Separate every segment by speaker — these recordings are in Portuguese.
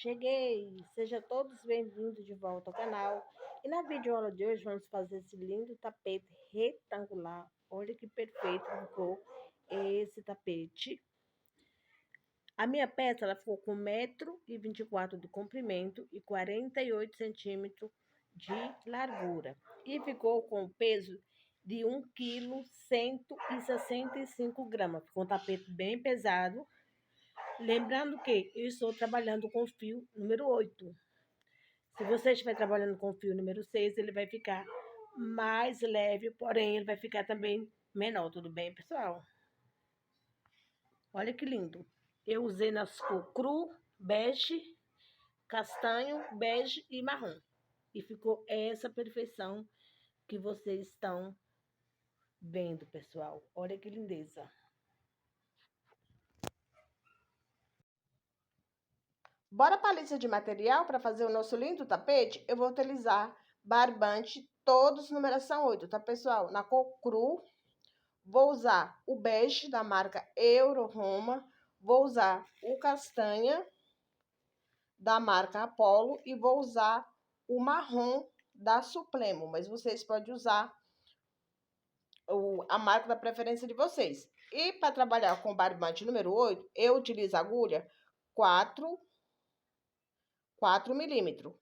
Speaker 1: Cheguei! Sejam todos bem-vindos de volta ao canal. E na videoaula de hoje vamos fazer esse lindo tapete retangular. Olha que perfeito ficou esse tapete. A minha peça ela ficou com 1,24 m de comprimento e 48 centímetros de largura. E ficou com o peso de 1,165 kg. Ficou um tapete bem pesado. Lembrando que eu estou trabalhando com fio número 8. Se você estiver trabalhando com fio número 6, ele vai ficar mais leve, porém ele vai ficar também menor, tudo bem, pessoal? Olha que lindo. Eu usei nas cores cru, bege, castanho, bege e marrom. E ficou essa perfeição que vocês estão vendo, pessoal. Olha que lindeza. Bora para a lista de material para fazer o nosso lindo tapete? Eu vou utilizar barbante, todos numeração 8, tá, pessoal? Na cor cru, vou usar o bege da marca Euro Roma, vou usar o castanha da marca Apollo e vou usar o marrom da Supremo, mas vocês podem usar a marca da preferência de vocês. E para trabalhar com barbante número 8, eu utilizo agulha 4 milímetros.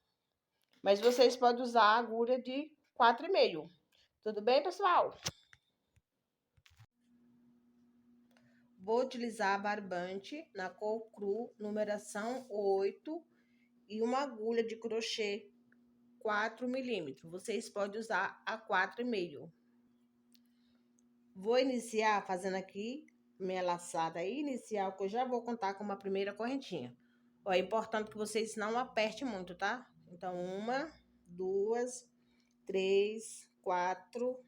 Speaker 1: Mas vocês podem usar a agulha de 4,5. Tudo bem, pessoal? Vou utilizar barbante na cor cru, numeração 8 e uma agulha de crochê 4 milímetros. Vocês podem usar a 4,5. Vou iniciar fazendo aqui minha laçada inicial, que eu já vou contar com uma primeira correntinha. Ó, é importante que vocês não apertem muito, tá? Então, 1, 2, 3, 4,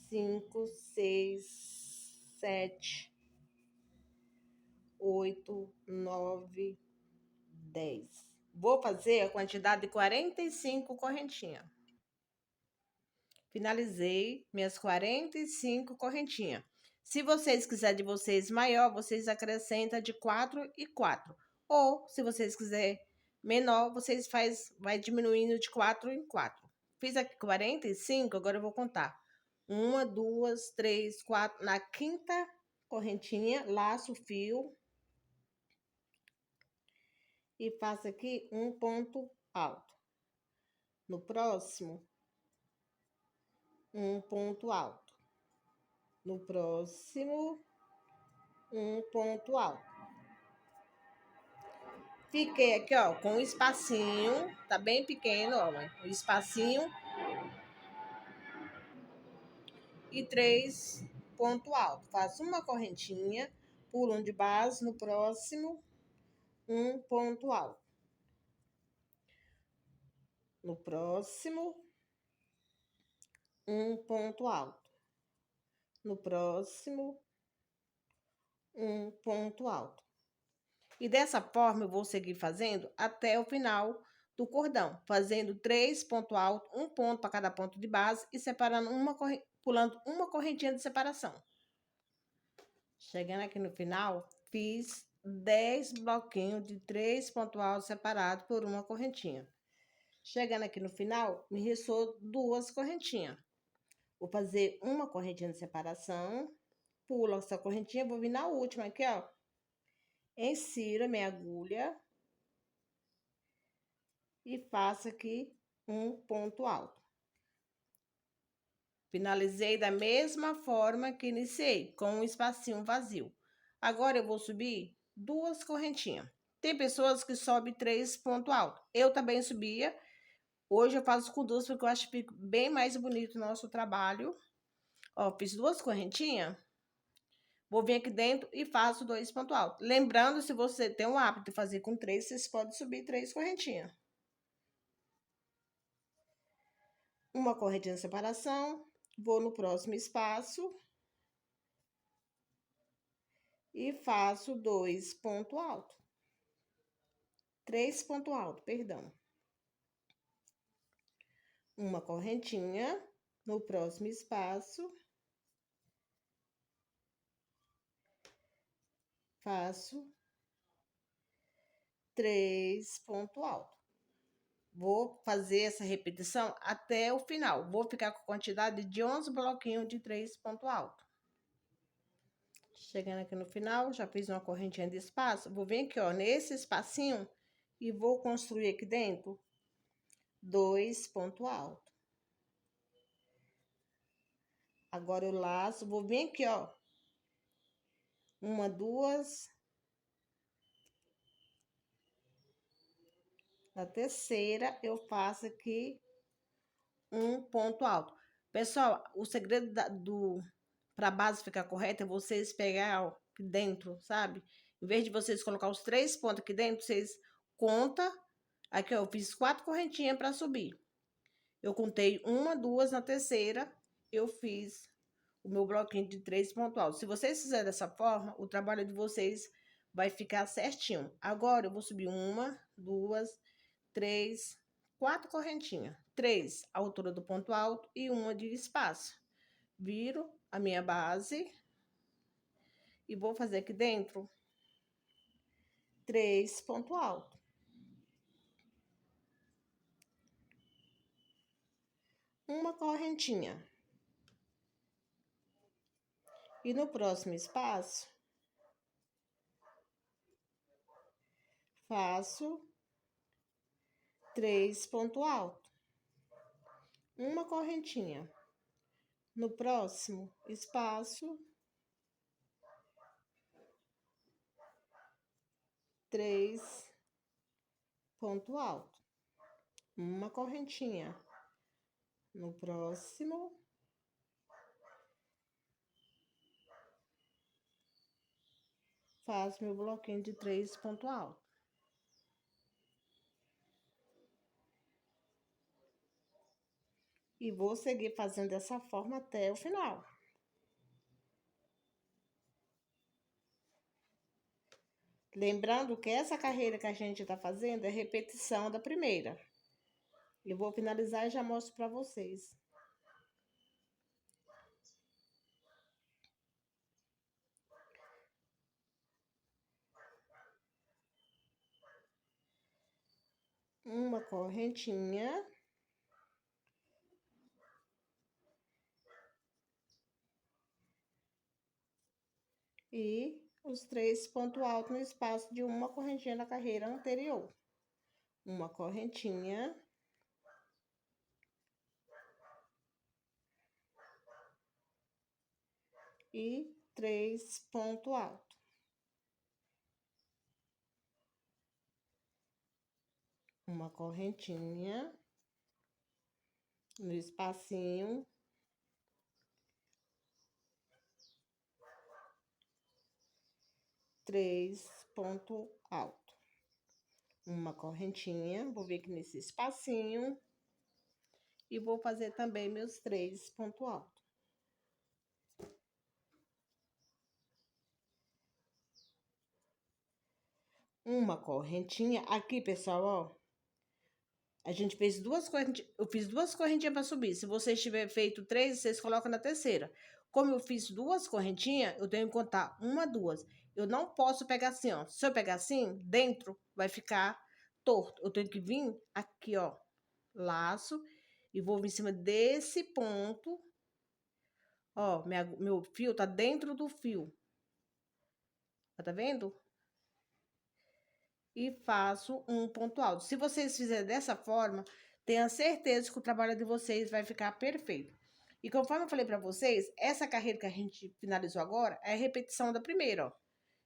Speaker 1: 5, 6, 7, 8, 9, 10. Vou fazer a quantidade de 45 correntinhas. Finalizei minhas 45 correntinhas. Se vocês quiserem de vocês maior, vocês acrescentam de 4 e 4. Ou, se vocês quiserem menor, vocês vai diminuindo de 4 em 4. Fiz aqui 45, agora eu vou contar. 1, 2, 3, 4. Na quinta correntinha, laço o fio. E faço aqui um ponto alto. No próximo, um ponto alto. No próximo, um ponto alto. Fiquei aqui, ó, com um espacinho, tá bem pequeno, ó, um espacinho. E 3 pontos altos. Faço uma correntinha, pulo um de base, no próximo, um ponto alto. No próximo, um ponto alto. No próximo, um ponto alto. E dessa forma eu vou seguir fazendo até o final do cordão, fazendo 3 pontos altos, um ponto para cada ponto de base e separando pulando uma correntinha de separação. Chegando aqui no final, fiz 10 bloquinhos de 3 pontos altos separados por uma correntinha. Chegando aqui no final, me restou 2 correntinhas. Vou fazer uma correntinha de separação, pulo essa correntinha, vou vir na última aqui, ó. Insiro a minha agulha e faço aqui um ponto alto. Finalizei da mesma forma que iniciei, com um espacinho vazio. Agora eu vou subir 2 correntinhas. Tem pessoas que sobem 3 pontos altos. Eu também subia. Hoje eu faço com 2 porque eu acho que fica bem mais bonito o nosso trabalho. Ó, fiz 2 correntinhas. Vou vir aqui dentro e faço 2 pontos altos. Lembrando, se você tem o hábito de fazer com 3, vocês podem subir 3 correntinhas. Uma correntinha de separação. Vou no próximo espaço. E faço 2 pontos altos. 3 pontos altos, perdão. Uma correntinha no próximo espaço. Faço 3 ponto alto. Vou fazer essa repetição até o final. Vou ficar com a quantidade de 11 bloquinhos de 3 ponto alto. Chegando aqui no final, já fiz uma correntinha de espaço. Vou vir aqui, ó, nesse espacinho e vou construir aqui dentro 2 ponto alto. Agora eu laço, vou vir aqui, ó. Uma, duas. Na terceira, eu faço aqui um ponto alto. Pessoal, o segredo para a base ficar correta é vocês pegar ó, aqui dentro, sabe? Em vez de vocês colocar os 3 pontos aqui dentro, vocês contam. Aqui, ó, eu fiz 4 correntinhas para subir. Eu contei uma, duas, na terceira, eu fiz o meu bloquinho de 3 pontos altos. Se vocês fizerem dessa forma, o trabalho de vocês vai ficar certinho. Agora, eu vou subir uma, duas, 3, 4 correntinhas. 3 a altura do ponto alto e uma de espaço. Viro a minha base e vou fazer aqui dentro 3 ponto alto. Uma correntinha. E no próximo espaço, faço 3 ponto alto. Uma correntinha. No próximo espaço, 3 ponto alto. Uma correntinha. No próximo, faço meu bloquinho de 3 ponto alto. E vou seguir fazendo dessa forma até o final. Lembrando que essa carreira que a gente tá fazendo é repetição da primeira. Eu vou finalizar e já mostro pra vocês. Uma correntinha. E os 3 pontos altos no espaço de uma correntinha na carreira anterior. Uma correntinha. E 3 pontos altos. Uma correntinha no espacinho. Três ponto alto. Uma correntinha, vou vir aqui nesse espacinho. E vou fazer também meus 3 pontos altos. Uma correntinha. Aqui, pessoal, ó. A gente fez duas correntinhas. Eu fiz 2 correntinhas para subir. Se vocês tiverem feito 3, vocês colocam na terceira. Como eu fiz 2 correntinhas, eu tenho que contar uma, duas. Eu não posso pegar assim, ó. Se eu pegar assim, dentro vai ficar torto. Eu tenho que vir aqui, ó. Laço. E vou vir em cima desse ponto. Ó, meu fio tá dentro do fio. Tá vendo? E faço um ponto alto. Se vocês fizerem dessa forma, tenha certeza que o trabalho de vocês vai ficar perfeito. E conforme eu falei para vocês, essa carreira que a gente finalizou agora é a repetição da primeira, ó.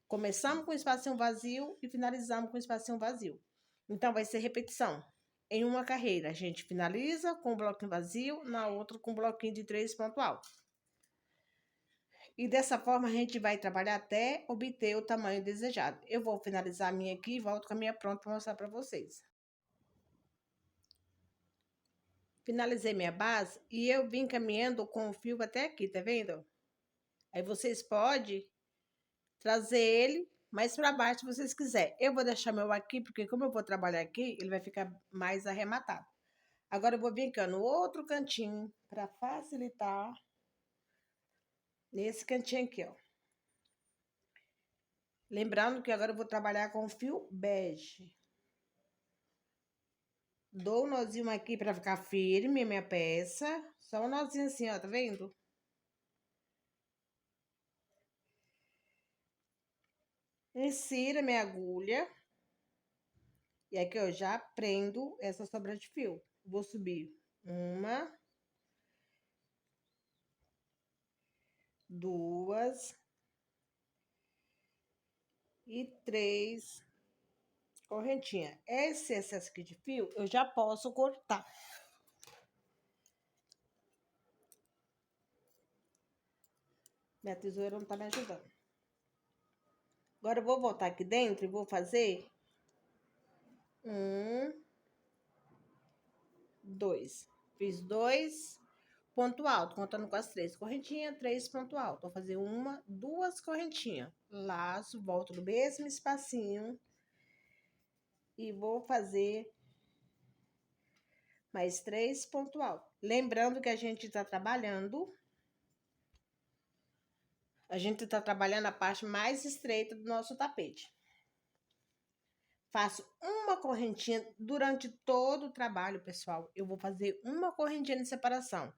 Speaker 1: Começamos com o espacinho vazio e finalizamos com o espacinho vazio. Então, vai ser repetição. Em uma carreira, a gente finaliza com o bloquinho vazio, na outra com o bloquinho de 3 pontos altos. E dessa forma, a gente vai trabalhar até obter o tamanho desejado. Eu vou finalizar a minha aqui e volto com a minha pronta para mostrar para vocês. Finalizei minha base e eu vim caminhando com o fio até aqui, tá vendo? Aí vocês podem trazer ele mais para baixo se vocês quiserem. Eu vou deixar meu aqui, porque como eu vou trabalhar aqui, ele vai ficar mais arrematado. Agora eu vou vir aqui, ó, no outro cantinho, para facilitar. Nesse cantinho aqui, ó. Lembrando que agora eu vou trabalhar com fio bege. Dou um nozinho aqui pra ficar firme a minha peça. Só um nozinho assim, ó, tá vendo? Insiro a minha agulha. E aqui eu já prendo essa sobra de fio. Vou subir uma, duas e três correntinhas. Esse excesso aqui de fio eu já posso cortar. Minha tesoura não tá me ajudando. Agora eu vou voltar aqui dentro e vou fazer um, dois. Fiz dois ponto alto, contando com as três correntinhas, três ponto alto. Vou fazer uma, duas correntinhas. Laço, volto no mesmo espacinho e vou fazer mais três ponto alto. Lembrando que a gente tá trabalhando a parte mais estreita do nosso tapete. Faço uma correntinha durante todo o trabalho, pessoal. Eu vou fazer uma correntinha de separação.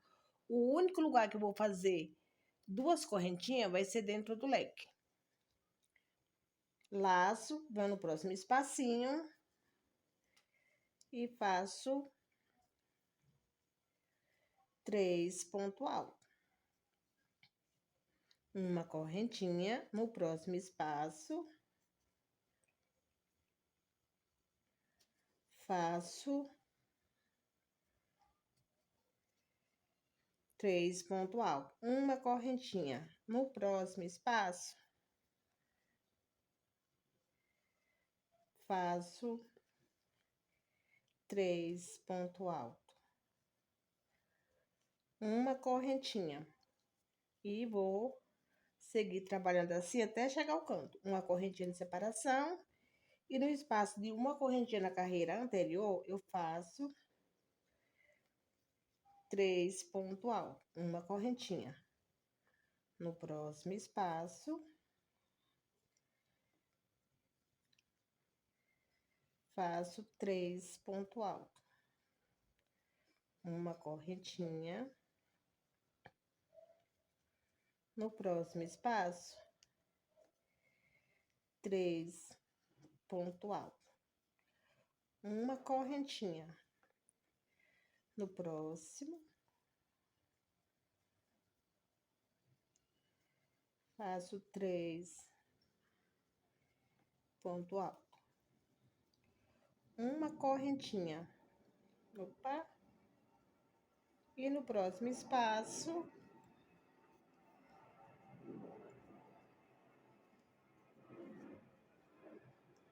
Speaker 1: O único lugar que eu vou fazer duas correntinhas vai ser dentro do leque. Laço, vou no próximo espacinho e faço três pontos altos. Uma correntinha no próximo espaço. Faço três pontos altos. Uma correntinha no próximo espaço. Faço três pontos altos. Uma correntinha. E vou seguir trabalhando assim até chegar ao canto. Uma correntinha de separação. E no espaço de uma correntinha na carreira anterior, eu faço três pontos altos. Uma correntinha. No próximo espaço, faço três pontos altos. Uma correntinha. No próximo espaço, três pontos altos. Uma correntinha. No próximo, faço três pontos altos. Uma correntinha. Opa! E no próximo espaço,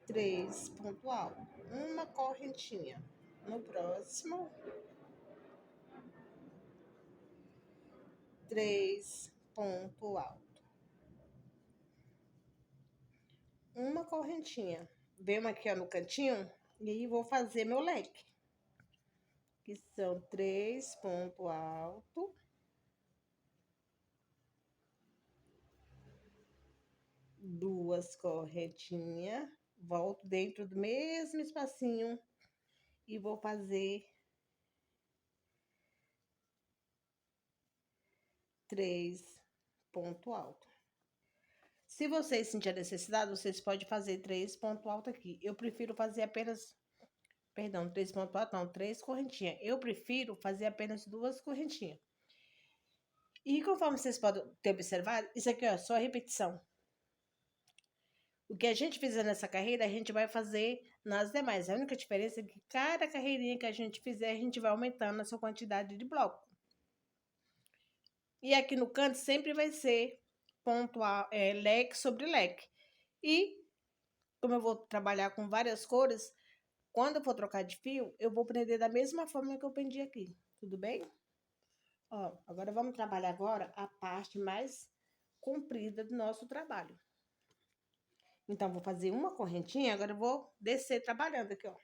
Speaker 1: três pontos altos. Uma correntinha. No próximo, três pontos altos. Uma correntinha. Venho aqui, ó, no cantinho e vou fazer meu leque. Que são três pontos altos. Duas correntinhas. Volto dentro do mesmo espacinho e vou fazer três pontos altos. Se vocês sentirem a necessidade, vocês podem fazer três pontos altos aqui. Eu prefiro fazer apenas, perdão, três pontos altos, não, três correntinhas. Eu prefiro fazer apenas duas correntinhas. E conforme vocês podem ter observado, isso aqui ó, é só repetição. O que a gente fizer nessa carreira, a gente vai fazer nas demais. A única diferença é que cada carreirinha que a gente fizer, a gente vai aumentando a sua quantidade de bloco. E aqui no canto sempre vai ser leque sobre leque. E como eu vou trabalhar com várias cores, quando eu for trocar de fio, eu vou prender da mesma forma que eu prendi aqui. Tudo bem? Ó, agora vamos trabalhar agora a parte mais comprida do nosso trabalho. Então, vou fazer uma correntinha, agora eu vou descer trabalhando aqui, ó.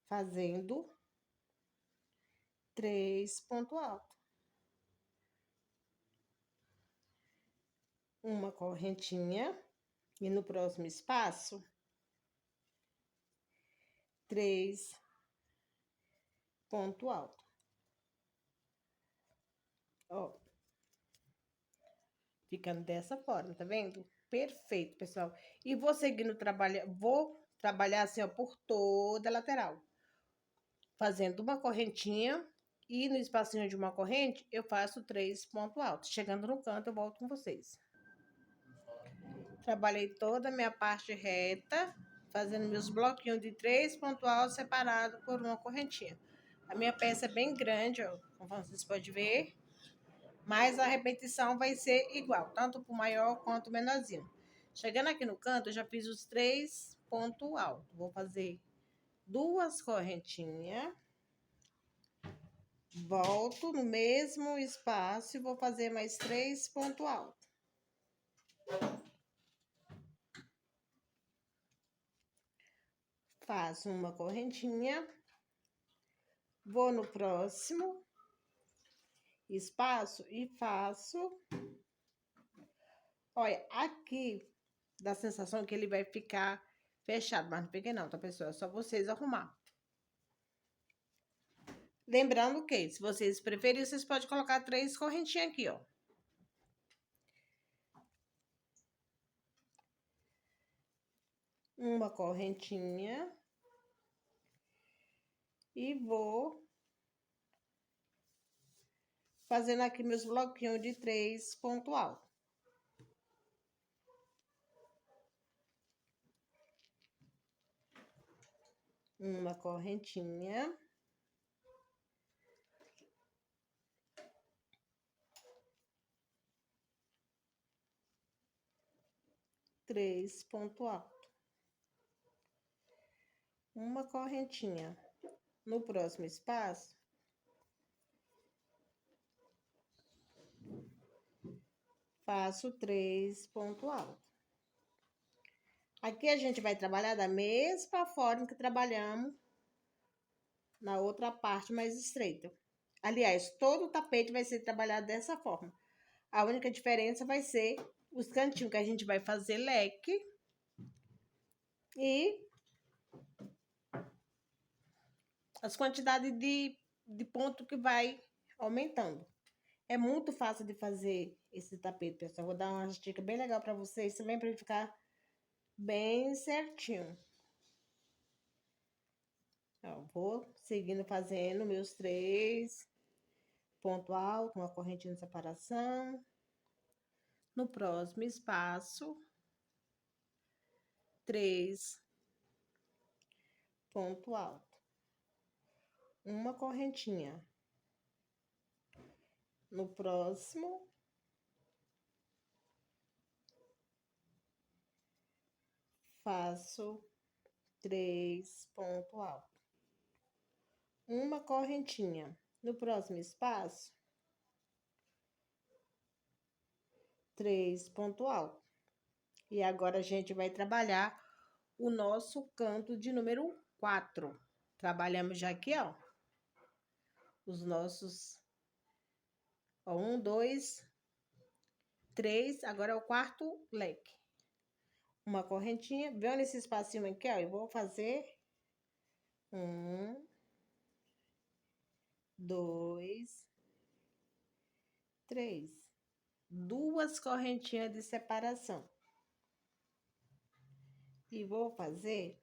Speaker 1: Fazendo três pontos altos. Uma correntinha. E no próximo espaço, 3 ponto alto. Ó, ficando dessa forma, tá vendo? Perfeito, pessoal. E vou seguindo vou trabalhar assim, ó, por toda a lateral. Fazendo uma correntinha e no espacinho de uma corrente, eu faço 3 pontos altos. Chegando no canto, eu volto com vocês. Trabalhei toda a minha parte reta, fazendo meus bloquinhos de 3 pontos altos separados por uma correntinha. A minha peça é bem grande, ó, como vocês podem ver, mas a repetição vai ser igual, tanto para o maior quanto o menorzinho. Chegando aqui no canto, eu já fiz os 3 pontos altos. Vou fazer 2 correntinhas. Volto no mesmo espaço e vou fazer mais 3 pontos altos. Faço uma correntinha. Vou no próximo espaço e faço. Olha, aqui dá a sensação que ele vai ficar fechado, mas não peguei não, tá, pessoal? É só vocês arrumar. Lembrando que, se vocês preferirem, vocês podem colocar 3 correntinhas aqui, ó. Uma correntinha. E vou fazendo aqui meus bloquinhos de 3 pontos altos. Uma correntinha. Três pontos altos. Uma correntinha. No próximo espaço, faço 3 pontos altos. Aqui a gente vai trabalhar da mesma forma que trabalhamos na outra parte mais estreita. Aliás, todo o tapete vai ser trabalhado dessa forma. A única diferença vai ser os cantinhos, que a gente vai fazer leque e as quantidades de ponto que vai aumentando. É muito fácil de fazer esse tapete, pessoal. Vou dar uma dica bem legal para vocês também, para ele ficar bem certinho. Ó, vou seguindo fazendo meus 3 pontos altos, uma correntinha de separação. No próximo espaço, 3 pontos altos. Uma correntinha. No próximo, faço 3 pontos altos. Uma correntinha. No próximo espaço, 3 pontos altos. E agora a gente vai trabalhar o nosso canto de número 4. Trabalhamos já aqui, ó, os nossos, ó, 1, 2, 3, agora é o quarto leque. Uma correntinha, vendo esse espacinho aqui, ó, eu vou fazer 1, 2, 3. 2 correntinhas de separação. E vou fazer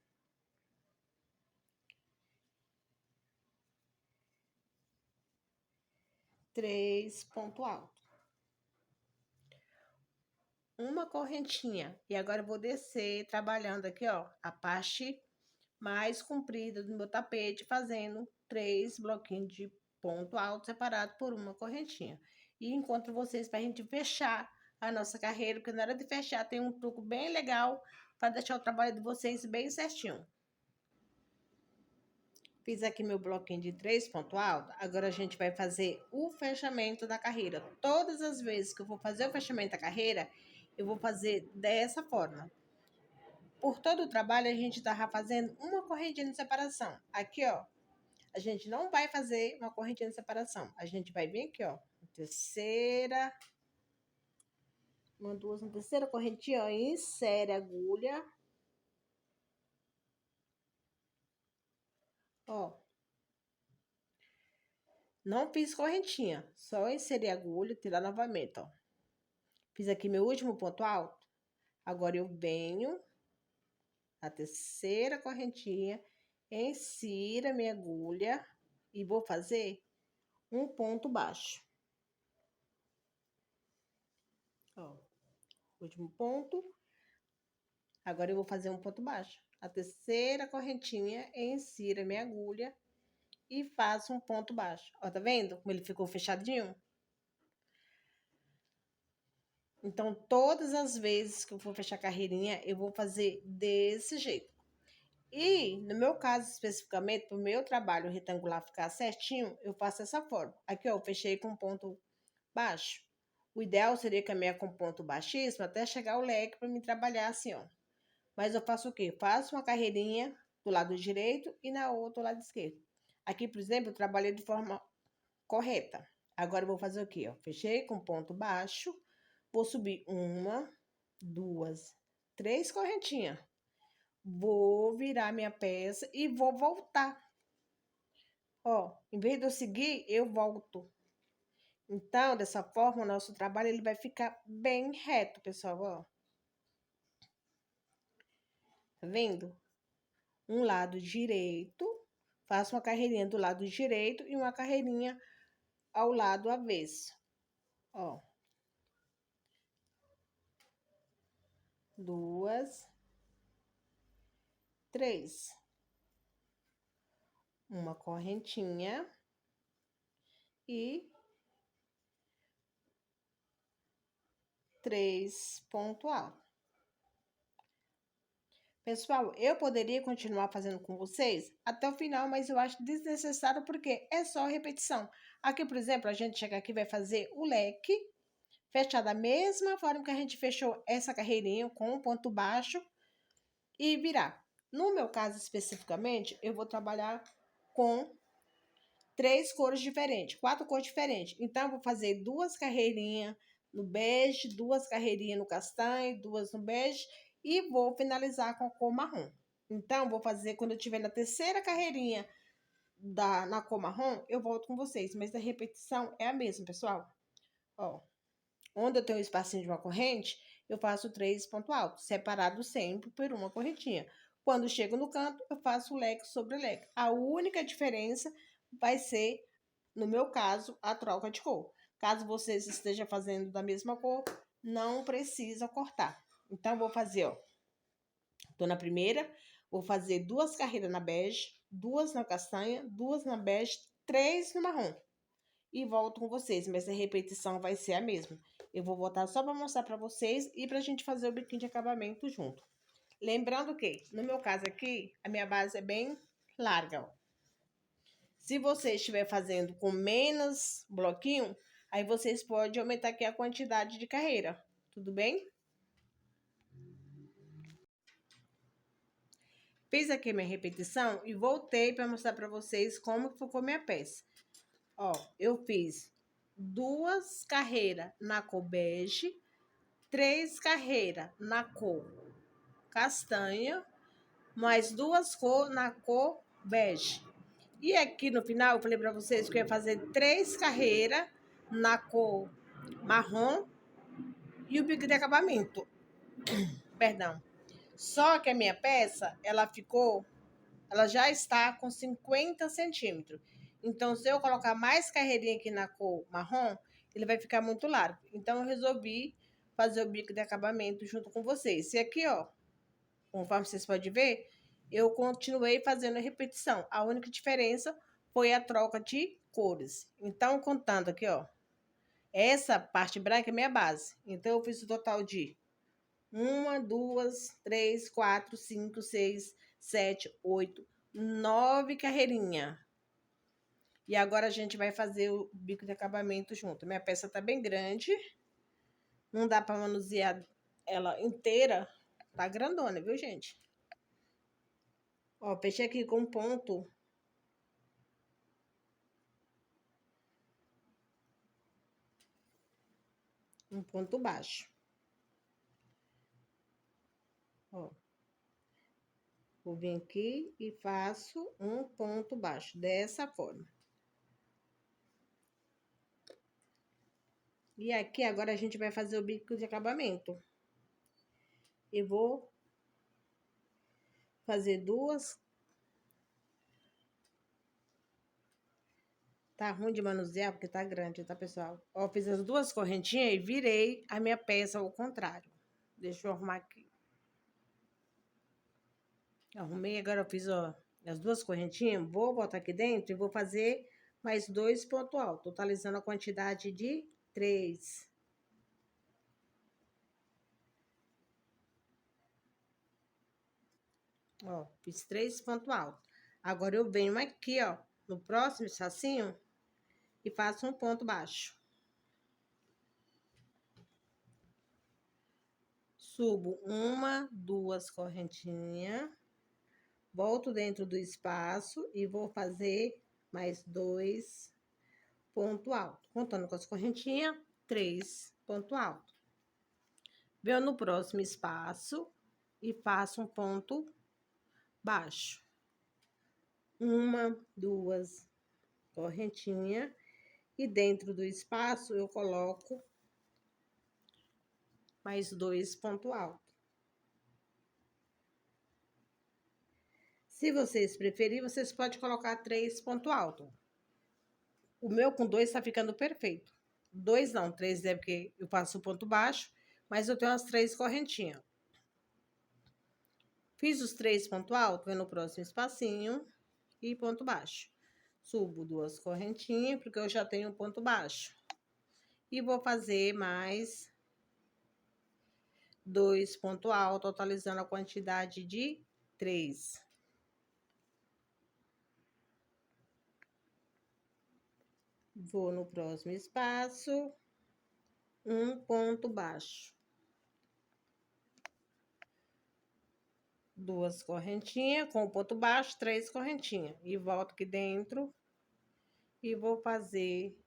Speaker 1: 3 pontos altos. Uma correntinha. E agora eu vou descer trabalhando aqui, ó, a parte mais comprida do meu tapete, fazendo 3 bloquinhos de ponto alto separado por uma correntinha. E encontro vocês para a gente fechar a nossa carreira, porque na hora de fechar tem um truque bem legal para deixar o trabalho de vocês bem certinho. Fiz aqui meu bloquinho de 3 pontos altos. Agora a gente vai fazer o fechamento da carreira. Todas as vezes que eu vou fazer o fechamento da carreira, eu vou fazer dessa forma. Por todo o trabalho, a gente tá fazendo uma correntinha de separação. Aqui, ó, a gente não vai fazer uma correntinha de separação. A gente vai vir aqui, ó, terceira, uma, duas, uma terceira correntinha, ó, insere a agulha. Ó, não fiz correntinha, só inseri a agulha e tirar novamente, ó. Fiz aqui meu último ponto alto. Agora eu venho a terceira correntinha, insiro a minha agulha e vou fazer um ponto baixo. Ó, último ponto. Agora eu vou fazer um ponto baixo. A terceira correntinha, insiro a minha agulha e faço um ponto baixo. Ó, tá vendo como ele ficou fechadinho? Então, todas as vezes que eu for fechar a carreirinha, eu vou fazer desse jeito. E, no meu caso especificamente, para o meu trabalho retangular ficar certinho, eu faço dessa forma. Aqui, ó, eu fechei com ponto baixo. O ideal seria caminhar com ponto baixíssimo até chegar o leque para me trabalhar assim, ó. Mas eu faço o quê? Faço uma carreirinha do lado direito e na outra do lado esquerdo. Aqui, por exemplo, eu trabalhei de forma correta. Agora eu vou fazer o quê? Ó? Fechei com ponto baixo, vou subir uma, duas, três correntinhas. Vou virar minha peça e vou voltar. Ó, em vez de eu seguir, eu volto. Então, dessa forma, o nosso trabalho ele vai ficar bem reto, pessoal, ó. Tá vendo? Um lado direito, faço uma carreirinha do lado direito e uma carreirinha ao lado avesso. Ó. Duas, três. Uma correntinha e três ponto alto. Pessoal, eu poderia continuar fazendo com vocês até o final, mas eu acho desnecessário porque é só repetição. Aqui, por exemplo, a gente chega aqui e vai fazer o leque, fechar da mesma forma que a gente fechou essa carreirinha com um ponto baixo e virar. No meu caso especificamente, eu vou trabalhar com três cores diferentes, quatro cores diferentes. Então, eu vou fazer duas carreirinhas no bege, duas carreirinhas no castanho, duas no bege e vou finalizar com a cor marrom. Então, vou fazer quando eu tiver na terceira carreirinha na cor marrom, eu volto com vocês, mas a repetição é a mesma, pessoal. Ó, onde eu tenho um espacinho de uma corrente, eu faço três pontos altos, separados sempre por uma correntinha. Quando chego no canto, eu faço leque sobre leque. A única diferença vai ser, no meu caso, a troca de cor. Caso vocês estejam fazendo da mesma cor, não precisa cortar. Então, vou fazer, ó. Tô na primeira, vou fazer duas carreiras na bege, duas na castanha, duas na bege, três no marrom. E volto com vocês, mas a repetição vai ser a mesma. Eu vou voltar só para mostrar para vocês e para a gente fazer o biquinho de acabamento junto. Lembrando que, no meu caso aqui, a minha base é bem larga, ó. Se você estiver fazendo com menos bloquinho, aí vocês podem aumentar aqui a quantidade de carreira. Tudo bem? Fiz aqui minha repetição e voltei para mostrar para vocês como ficou minha peça. Ó, eu fiz duas carreiras na cor bege, três carreiras na cor castanha, mais duas cores na cor bege. E aqui no final eu falei para vocês que eu ia fazer três carreiras na cor marrom e o bico de acabamento. Perdão. Só que a minha peça, ela já está com 50 centímetros. Então, se eu colocar mais carreirinha aqui na cor marrom, ele vai ficar muito largo. Então, eu resolvi fazer o bico de acabamento junto com vocês. E aqui, ó, conforme vocês podem ver, eu continuei fazendo a repetição. A única diferença foi a troca de cores. Então, contando aqui, ó, essa parte branca é minha base. Então, eu fiz o total de 1, 2, 3, 4, 5, 6, 7, 8, 9 carreirinhas. E agora a gente vai fazer o bico de acabamento junto. Minha peça tá bem grande. Não dá para manusear ela inteira. Tá grandona, viu, gente? Ó, fechei aqui com um ponto baixo. Ó. Vou vir aqui e faço um ponto baixo, dessa forma. E aqui agora a gente vai fazer o bico de acabamento. Eu vou fazer duas. Tá ruim de manusear porque tá grande, tá, pessoal? Ó, fiz as duas correntinhas e virei a minha peça ao contrário. Deixa eu arrumar aqui. Arrumei, agora eu fiz, ó, as duas correntinhas. Vou botar aqui dentro e vou fazer mais 2 pontos altos, totalizando a quantidade de 3. Ó, fiz 3 pontos altos. Agora eu venho aqui, ó, no próximo espacinho e faço um ponto baixo. Subo uma, duas correntinhas. Volto dentro do espaço e vou fazer mais 2 pontos altos. Contando com as correntinhas, 3 pontos altos. Venho no próximo espaço e faço um ponto baixo. Uma, duas correntinhas. E dentro do espaço eu coloco mais 2 pontos altos. Se vocês preferirem, vocês podem colocar 3 pontos altos. O meu com 2 tá ficando perfeito. 2 não, 3 é porque eu passo o ponto baixo, mas eu tenho as 3 correntinhas. Fiz os 3 pontos altos, vem no próximo espacinho e ponto baixo. Subo 2 correntinhas, porque eu já tenho ponto baixo. E vou fazer mais 2 pontos altos, totalizando a quantidade de 3. Vou no próximo espaço, um ponto baixo. 2 correntinhas com o ponto baixo, 3 correntinhas. E volto aqui dentro e vou fazer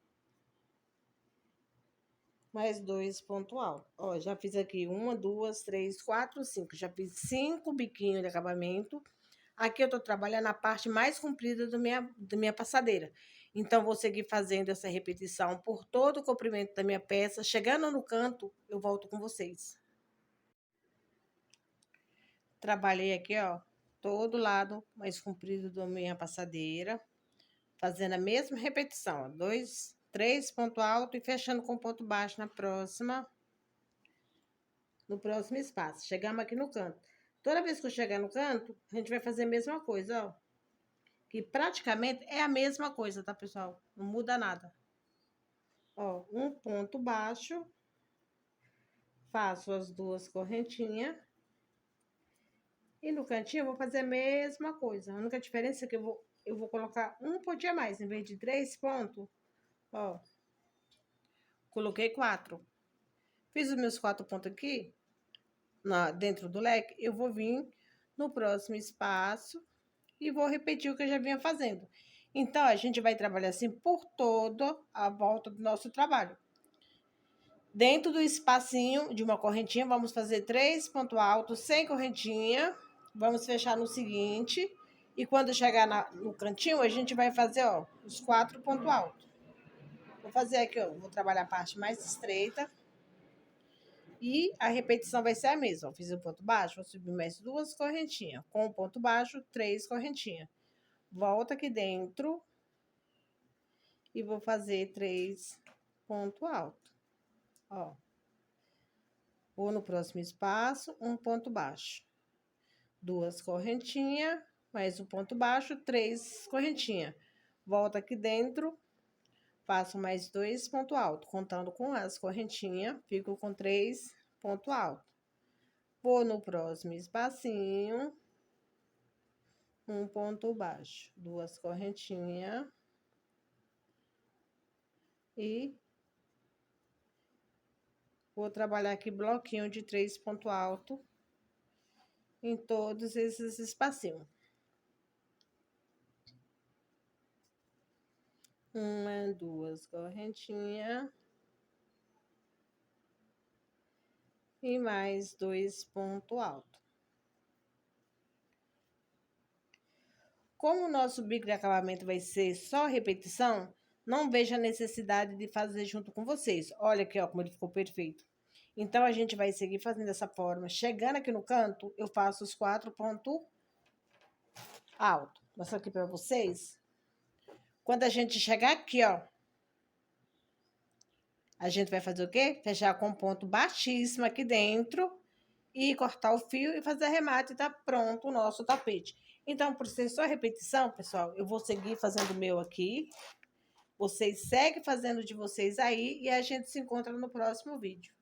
Speaker 1: mais 2 pontos altos. Ó, já fiz aqui 1, 2, 3, 4, 5. Já fiz 5 biquinhos de acabamento. Aqui eu tô trabalhando a parte mais comprida da minha passadeira. Então, vou seguir fazendo essa repetição por todo o comprimento da minha peça. Chegando no canto, eu volto com vocês. Trabalhei aqui, ó, todo lado mais comprido da minha passadeira. Fazendo a mesma repetição, ó, 2, 3 pontos altos e fechando com ponto baixo na próxima. No próximo espaço. Chegamos aqui no canto. Toda vez que eu chegar no canto, a gente vai fazer a mesma coisa, ó. Que praticamente é a mesma coisa, tá, pessoal? Não muda nada. Ó, um ponto baixo. Faço as 2 correntinhas. E no cantinho eu vou fazer a mesma coisa. A única diferença é que eu vou colocar um pontinho a mais. Em vez de 3 pontos, ó. Coloquei 4. Fiz os meus 4 pontos aqui, dentro do leque. Eu vou vir no próximo espaço e vou repetir o que eu já vinha fazendo. Então, a gente vai trabalhar assim por toda a volta do nosso trabalho. Dentro do espacinho de uma correntinha, vamos fazer 3 pontos altos sem correntinha. Vamos fechar no seguinte. E quando chegar no cantinho, a gente vai fazer, ó, os 4 pontos altos. Vou fazer aqui, ó, vou trabalhar a parte mais estreita. E a repetição vai ser a mesma. Eu fiz um ponto baixo, vou subir mais 2 correntinhas. Com o ponto baixo, 3 correntinhas. Volto aqui dentro. E vou fazer 3 pontos altos. Ó. Vou no próximo espaço, um ponto baixo. 2 correntinhas, mais um ponto baixo, 3 correntinhas. Volto aqui dentro. Faço mais 2 pontos altos. Contando com as correntinhas, fico com 3 pontos altos. Vou no próximo espacinho, um ponto baixo, 2 correntinhas e vou trabalhar aqui bloquinho de 3 pontos altos em todos esses espacinhos. Uma, 2 correntinhas e mais 2 pontos altos. como o nosso bico de acabamento vai ser só repetição, não vejo a necessidade de fazer junto com vocês. Olha aqui, ó, como ele ficou perfeito. Então, a gente vai seguir fazendo dessa forma. Chegando aqui no canto, eu faço os 4 pontos altos. Vou mostrar aqui para vocês. Quando a gente chegar aqui, ó, a gente vai fazer o quê? Fechar com um ponto baixíssimo aqui dentro e cortar o fio e fazer arremate e tá pronto o nosso tapete. Então, por ser só repetição, pessoal, eu vou seguir fazendo o meu aqui. Vocês seguem fazendo de vocês aí e a gente se encontra no próximo vídeo.